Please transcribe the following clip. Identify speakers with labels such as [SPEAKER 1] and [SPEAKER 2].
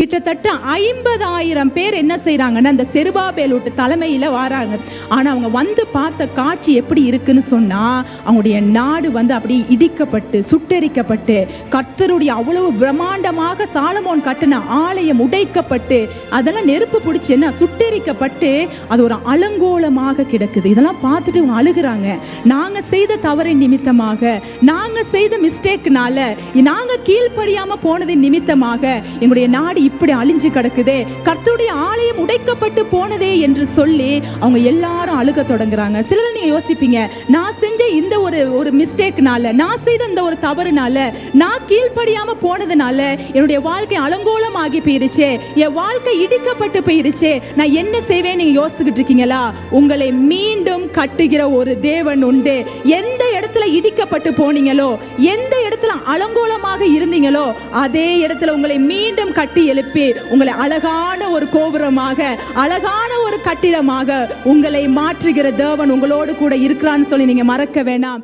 [SPEAKER 1] கிட்டத்தட்ட 50,000 பேர் என்ன செய்றாங்கன்னா அந்த செருபாபேலோட தலைமையில வராங்க. ஆனா அவங்க வந்து பார்த்த காட்சி எப்படி இருக்குன்னு சொன்னா, அவங்களுடைய நாடு வந்து அப்படியே இடிக்கப்பட்டு சுட்டெரிக்கப்பட்டு, கர்த்தருடைய அவ்வளவு பிரம்மாண்டமாக சாலமோன் கட்டின ஆலயம் உடைக்கப்பட்டு, அதெல்லாம் நெருப்பு பிடிச்சு என்ன சுட்டெரிக்கப்பட்டு அது ஒரு அலங்கோலமாக கிடக்குது. இதெல்லாம் பார்த்துட்டு அவங்க அழுகுறாங்க. நாங்க செய்த தவறின் நிமித்தமாக, நாங்க செய்த மிஸ்டேக்னால, நாங்க கீழ்ப்படியாம போனதின் நிமித்தமாக எங்களுடைய நாடு இப்படி அழிஞ்சு கிடக்குதே, கர்த்தருடைய ஆலயம் உடைக்கப்பட்டு போனதே என்று சொல்லி அவங்க எல்லாரும் அழுக தொடங்குறாங்க. சிலர் நீங்க யோசிப்பீங்க, நான் செஞ்ச இந்த ஒரு மிஸ்டேக்னால, நான் செய்த இந்த ஒரு தவறுனால, நான் கீழ்ப்படியாம போனதுனால என்னுடைய வாழ்க்கை அலங்கோலம் ஆகி போயிருச்சே, என் வாழ்க்கை இடிக்கப்பட்டு போயிருச்சே, நான் என்ன செய்வேன் நீங்க யோசிச்சுக்கிட்டு இருக்கீங்களா? உங்களை மீண்டும் கட்டுகிற ஒரு தேவன் உண்டு. எந்த இடத்துல இடிக்கப்பட்டு போனீங்களோ, எந்த இடத்துல அலங்கோலமாக இருந்தீங்களோ, அதே இடத்துல உங்களை மீண்டும் கட்டி எழுப்பி உங்களை அழகான ஒரு கோபுரமாக, அழகான ஒரு கட்டிடமாக உங்களை மாற்றுகிற தேவன் உங்களோடு கூட இருக்கிறான்னு சொல்லி நீங்க மறக்க வேண்டாம்.